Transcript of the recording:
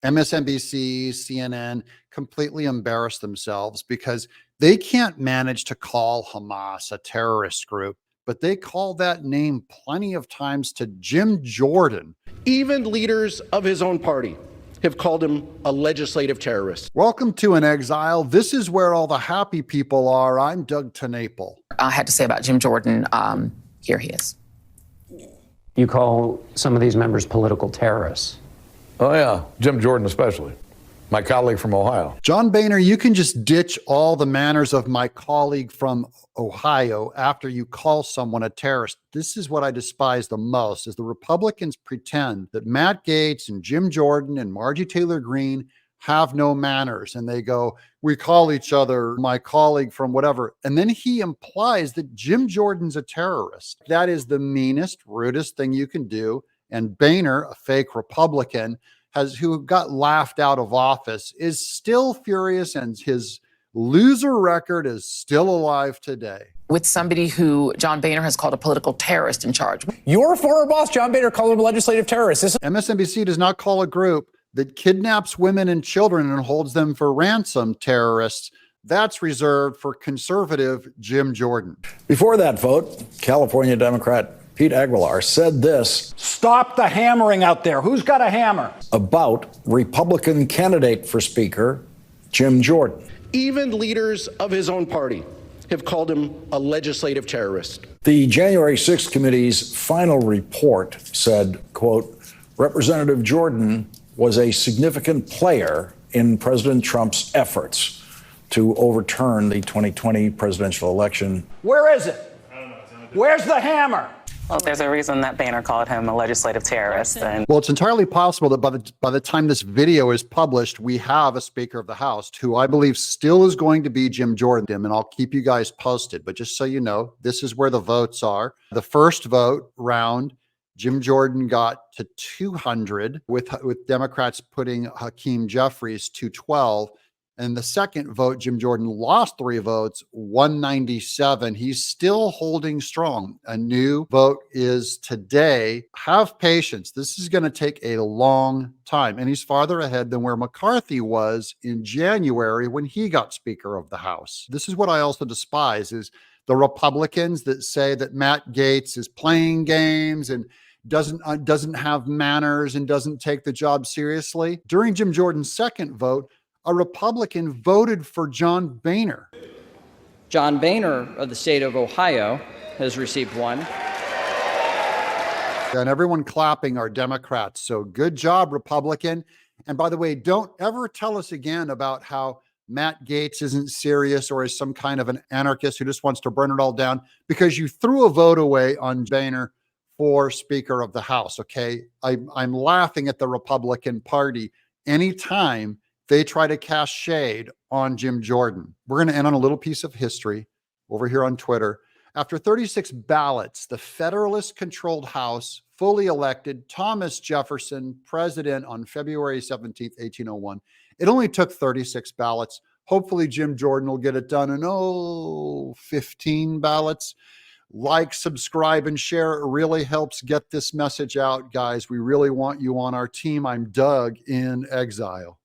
MSNBC, CNN completely embarrassed themselves because they can't manage to call Hamas a terrorist group, but they call that name plenty of times to Jim Jordan. Even leaders of his own party have called him a legislative terrorist. Welcome to An Exile. This is where all the happy people are. I'm Doug Tenaple. I had to say about Jim Jordan, here he is. You call some of these members political terrorists. Oh, yeah. Jim Jordan especially. My colleague from Ohio. John Boehner, you can just ditch all the manners of my colleague from Ohio after you call someone a terrorist. This is what I despise the most, is the Republicans pretend that Matt Gaetz and Jim Jordan and Margie Taylor Greene have no manners. And they go, we call each other my colleague from whatever. And then he implies that Jim Jordan's a terrorist. That is the meanest, rudest thing you can do. And Boehner, a fake Republican, who got laughed out of office, is still furious, and his loser record is still alive today. With somebody who John Boehner has called a political terrorist in charge. Your former boss, John Boehner, called him a legislative terrorist. MSNBC does not call a group that kidnaps women and children and holds them for ransom terrorists. That's reserved for conservative Jim Jordan. Before that vote, California Democrat Pete Aguilar said this. Stop the hammering out there. Who's got a hammer? About Republican candidate for Speaker, Jim Jordan. Even leaders of his own party have called him a legislative terrorist. The January 6th committee's final report said, quote, Representative Jordan was a significant player in President Trump's efforts to overturn the 2020 presidential election. Where is it? Where's the hammer? Well, there's a reason that Boehner called him a legislative terrorist. Well, it's entirely possible that by the time this video is published, we have a Speaker of the House who I believe still is going to be Jim Jordan, and I'll keep you guys posted. But just so you know, this is where the votes are. The first vote round, Jim Jordan got to 200, with Democrats putting Hakeem Jeffries to 12. And the second vote, Jim Jordan lost 3 votes, 197. He's still holding strong. A new vote is today. Have patience. This is going to take a long time. And he's farther ahead than where McCarthy was in January when he got Speaker of the House. This is what I also despise, is the Republicans that say that Matt Gaetz is playing games and doesn't have manners and doesn't take the job seriously. During Jim Jordan's second vote, a Republican voted for John Boehner. John Boehner of the state of Ohio has received 1. And everyone clapping are Democrats. So good job, Republican. And by the way, don't ever tell us again about how Matt Gaetz isn't serious or is some kind of an anarchist who just wants to burn it all down, because you threw a vote away on Boehner for Speaker of the House. Okay. I'm laughing at the Republican Party anytime they try to cast shade on Jim Jordan. We're going to end on a little piece of history over here on Twitter. After 36 ballots, the Federalist-controlled House fully elected Thomas Jefferson president on February 17th, 1801. It only took 36 ballots. Hopefully Jim Jordan will get it done in, 15 ballots. Like, subscribe, and share. It really helps get this message out, guys. We really want you on our team. I'm Doug in Exile.